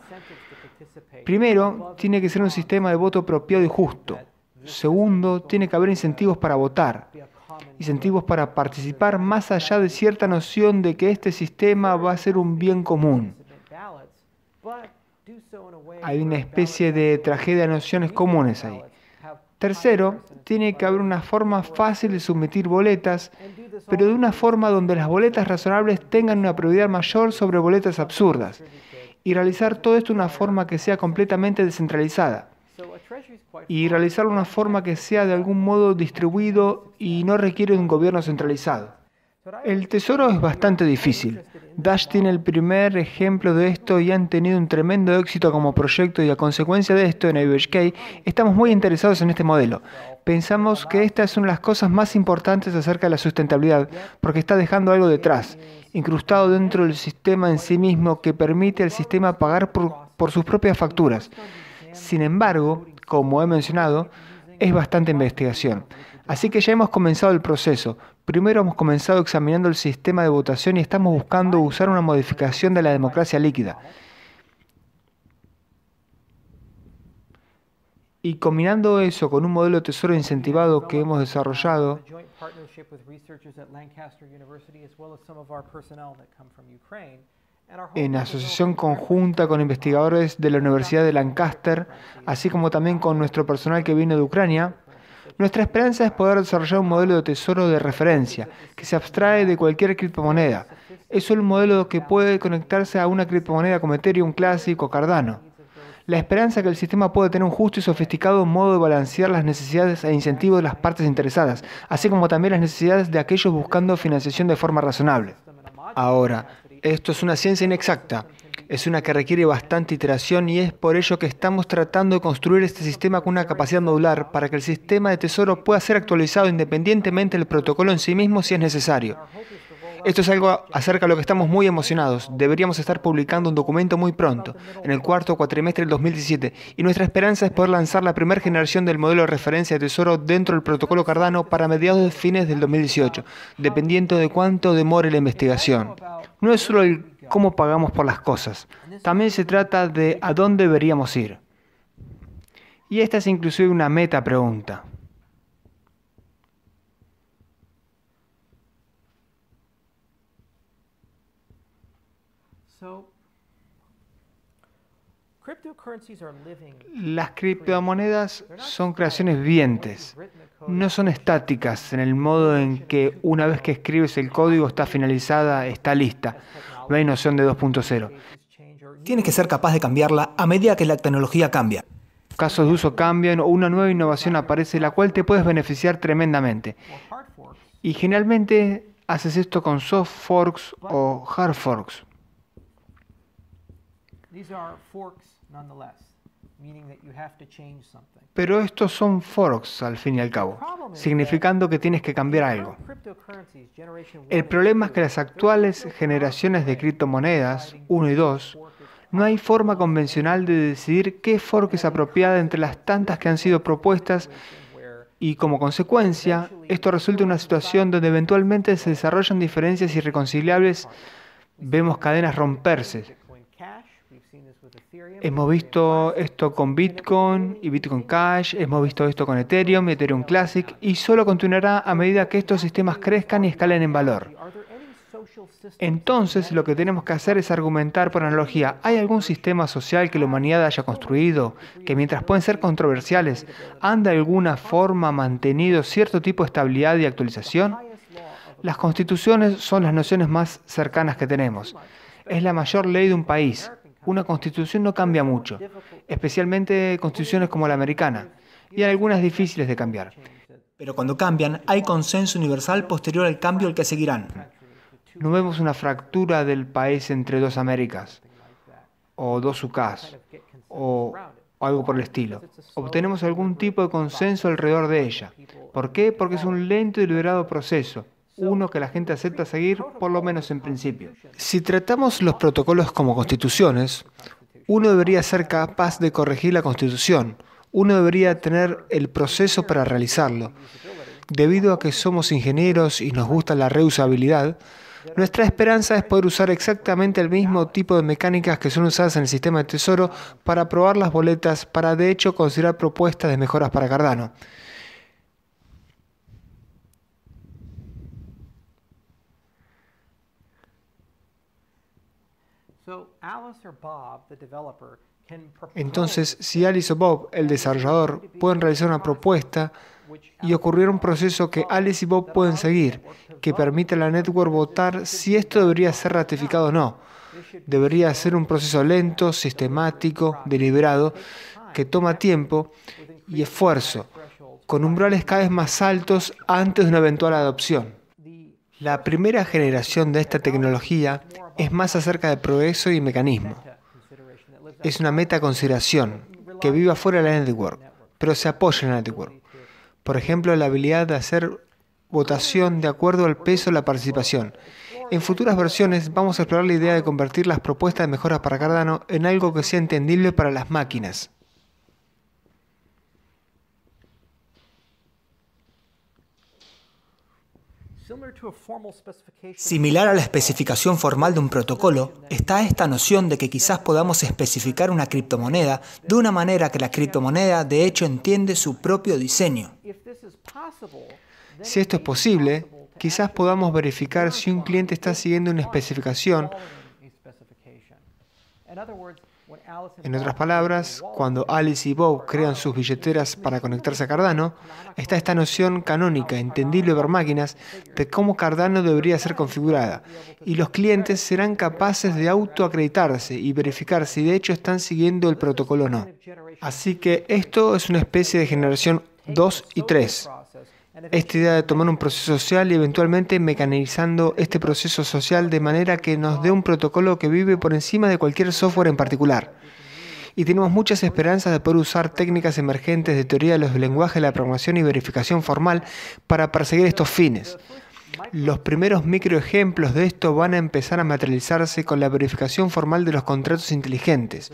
Primero, tiene que ser un sistema de voto apropiado y justo. Segundo, tiene que haber incentivos para votar, incentivos para participar más allá de cierta noción de que este sistema va a ser un bien común. Hay una especie de tragedia de nociones comunes ahí. Tercero, tiene que haber una forma fácil de submitir boletas, pero de una forma donde las boletas razonables tengan una prioridad mayor sobre boletas absurdas, y realizar todo esto de una forma que sea completamente descentralizada, y realizarlo de una forma que sea de algún modo distribuido y no requiere de un gobierno centralizado. El tesoro es bastante difícil. Dash tiene el primer ejemplo de esto y han tenido un tremendo éxito como proyecto, y a consecuencia de esto en IOHK estamos muy interesados en este modelo. Pensamos que esta es una de las cosas más importantes acerca de la sustentabilidad, porque está dejando algo detrás, incrustado dentro del sistema en sí mismo, que permite al sistema pagar por sus propias facturas. Sin embargo, como he mencionado, es bastante investigación. Así que ya hemos comenzado el proceso. Primero hemos comenzado examinando el sistema de votación y estamos buscando usar una modificación de la democracia líquida. Y combinando eso con un modelo de tesoro incentivado que hemos desarrollado, en asociación conjunta con investigadores de la Universidad de Lancaster, así como también con nuestro personal que viene de Ucrania, nuestra esperanza es poder desarrollar un modelo de tesoro de referencia que se abstrae de cualquier criptomoneda. Es un modelo que puede conectarse a una criptomoneda como Ethereum, Classic o Cardano. La esperanza es que el sistema pueda tener un justo y sofisticado modo de balancear las necesidades e incentivos de las partes interesadas, así como también las necesidades de aquellos buscando financiación de forma razonable. Ahora, esto es una ciencia inexacta. Es una que requiere bastante iteración y es por ello que estamos tratando de construir este sistema con una capacidad modular para que el sistema de tesoro pueda ser actualizado independientemente del protocolo en sí mismo si es necesario. Esto es algo acerca de lo que estamos muy emocionados. Deberíamos estar publicando un documento muy pronto, en el cuarto cuatrimestre del 2017, y nuestra esperanza es poder lanzar la primera generación del modelo de referencia de tesoro dentro del protocolo Cardano para mediados de fines del 2018, dependiendo de cuánto demore la investigación. No es solo el cómo pagamos por las cosas, también se trata de a dónde deberíamos ir. Y esta es inclusive una meta pregunta. Las criptomonedas son creaciones vivientes, no son estáticas en el modo en que una vez que escribes el código está finalizada, está lista. No hay noción de 2.0. Tienes que ser capaz de cambiarla a medida que la tecnología cambia. Casos de uso cambian o una nueva innovación aparece, la cual te puedes beneficiar tremendamente. Y generalmente haces esto con soft forks o hard forks. Pero estos son forks al fin y al cabo, significando que tienes que cambiar algo. El problema es que las actuales generaciones de criptomonedas, 1 y 2, no hay forma convencional de decidir qué fork es apropiada entre las tantas que han sido propuestas, y como consecuencia, esto resulta en una situación donde eventualmente se desarrollan diferencias irreconciliables, vemos cadenas romperse. Hemos visto esto con Bitcoin y Bitcoin Cash, hemos visto esto con Ethereum y Ethereum Classic, y solo continuará a medida que estos sistemas crezcan y escalen en valor. Entonces, lo que tenemos que hacer es argumentar por analogía. ¿Hay algún sistema social que la humanidad haya construido que, mientras pueden ser controversiales, han de alguna forma mantenido cierto tipo de estabilidad y actualización? Las constituciones son las nociones más cercanas que tenemos. Es la mayor ley de un país. Una constitución no cambia mucho, especialmente constituciones como la americana, y hay algunas difíciles de cambiar. Pero cuando cambian, hay consenso universal posterior al cambio al que seguirán. No vemos una fractura del país entre dos Américas, o dos UCAs, o algo por el estilo. Obtenemos algún tipo de consenso alrededor de ella. ¿Por qué? Porque es un lento y deliberado proceso. Uno que la gente acepta seguir, por lo menos en principio. Si tratamos los protocolos como constituciones, uno debería ser capaz de corregir la constitución. Uno debería tener el proceso para realizarlo. Debido a que somos ingenieros y nos gusta la reusabilidad, Nuestra esperanza es poder usar exactamente el mismo tipo de mecánicas que son usadas en el sistema de Tesoro para aprobar las boletas, para de hecho considerar propuestas de mejoras para Cardano. Entonces, si Alice o Bob, el desarrollador, pueden realizar una propuesta y ocurrir un proceso que Alice y Bob pueden seguir, que permite a la network votar si esto debería ser ratificado o no. Debería ser un proceso lento, sistemático, deliberado, que toma tiempo y esfuerzo, con umbrales cada vez más altos antes de una eventual adopción. La primera generación de esta tecnología es más acerca de progreso y mecanismo. Es una metaconsideración que vive afuera de la network, pero se apoya en la network. Por ejemplo, la habilidad de hacer votación de acuerdo al peso de la participación. En futuras versiones vamos a explorar la idea de convertir las propuestas de mejoras para Cardano en algo que sea entendible para las máquinas. Similar a la especificación formal de un protocolo, está esta noción de que quizás podamos especificar una criptomoneda de una manera que la criptomoneda de hecho entiende su propio diseño. Si esto es posible, quizás podamos verificar si un cliente está siguiendo una especificación. En otras palabras, cuando Alice y Bob crean sus billeteras para conectarse a Cardano, está esta noción canónica, entendible por máquinas, de cómo Cardano debería ser configurada, y los clientes serán capaces de autoacreditarse y verificar si de hecho están siguiendo el protocolo o no. Así que esto es una especie de generación 2 y 3. Esta idea de tomar un proceso social y eventualmente mecanizando este proceso social de manera que nos dé un protocolo que vive por encima de cualquier software en particular. Y tenemos muchas esperanzas de poder usar técnicas emergentes de teoría de los lenguajes de la programación y verificación formal para perseguir estos fines. Los primeros microejemplos de esto van a empezar a materializarse con la verificación formal de los contratos inteligentes,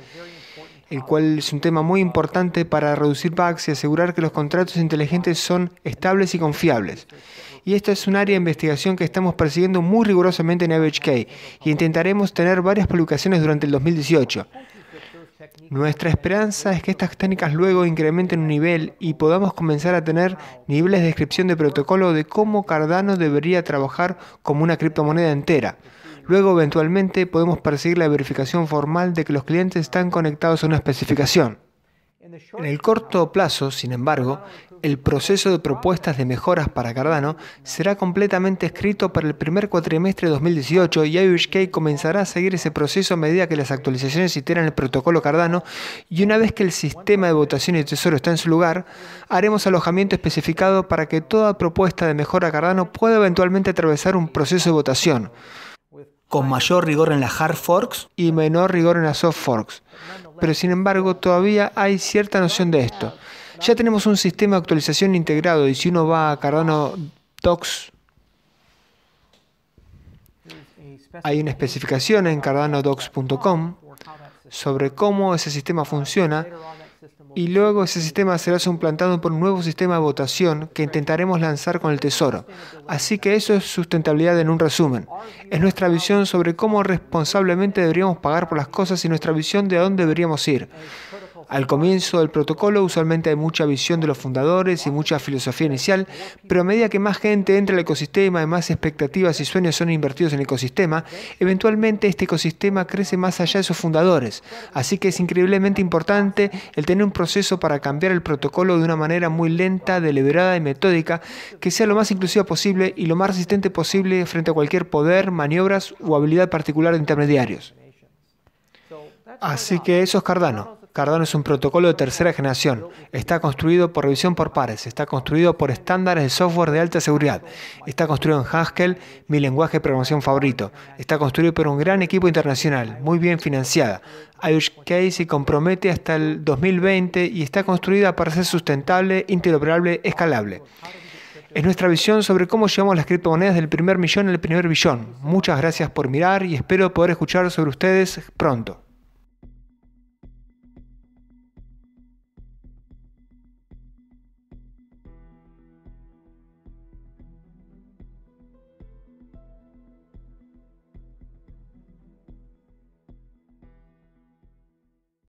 el cual es un tema muy importante para reducir bugs y asegurar que los contratos inteligentes son estables y confiables. Y esta es un área de investigación que estamos persiguiendo muy rigurosamente en IOHK y intentaremos tener varias publicaciones durante el 2018. Nuestra esperanza es que estas técnicas luego incrementen un nivel y podamos comenzar a tener niveles de descripción de protocolo de cómo Cardano debería trabajar como una criptomoneda entera. Luego, eventualmente, podemos perseguir la verificación formal de que los clientes están conectados a una especificación. En el corto plazo, sin embargo, el proceso de propuestas de mejoras para Cardano será completamente escrito para el primer cuatrimestre de 2018 y IOHK comenzará a seguir ese proceso a medida que las actualizaciones iteran el protocolo Cardano, y una vez que el sistema de votación y tesoro está en su lugar, haremos alojamiento especificado para que toda propuesta de mejora a Cardano pueda eventualmente atravesar un proceso de votación, Con mayor rigor en las hard forks y menor rigor en las soft forks. Pero sin embargo, todavía hay cierta noción de esto. Ya tenemos un sistema de actualización integrado y si uno va a Cardano Docs, hay una especificación en cardanodocs.com sobre cómo ese sistema funciona, y luego ese sistema será suplantado por un nuevo sistema de votación que intentaremos lanzar con el tesoro. Así que eso es sustentabilidad en un resumen. Es nuestra visión sobre cómo responsablemente deberíamos pagar por las cosas y nuestra visión de a dónde deberíamos ir. Al comienzo del protocolo usualmente hay mucha visión de los fundadores y mucha filosofía inicial, pero a medida que más gente entra al ecosistema y más expectativas y sueños son invertidos en el ecosistema, eventualmente este ecosistema crece más allá de sus fundadores. Así que es increíblemente importante el tener un proceso para cambiar el protocolo de una manera muy lenta, deliberada y metódica, que sea lo más inclusiva posible y lo más resistente posible frente a cualquier poder, maniobras o habilidad particular de intermediarios. Así que eso es Cardano. Cardano es un protocolo de tercera generación. Está construido por revisión por pares. Está construido por estándares de software de alta seguridad. Está construido en Haskell, mi lenguaje de programación favorito. Está construido por un gran equipo internacional, muy bien financiada. IOHK se compromete hasta el 2020 y está construida para ser sustentable, interoperable, escalable. Es nuestra visión sobre cómo llevamos las criptomonedas del primer millón al primer billón. Muchas gracias por mirar y espero poder escuchar sobre ustedes pronto.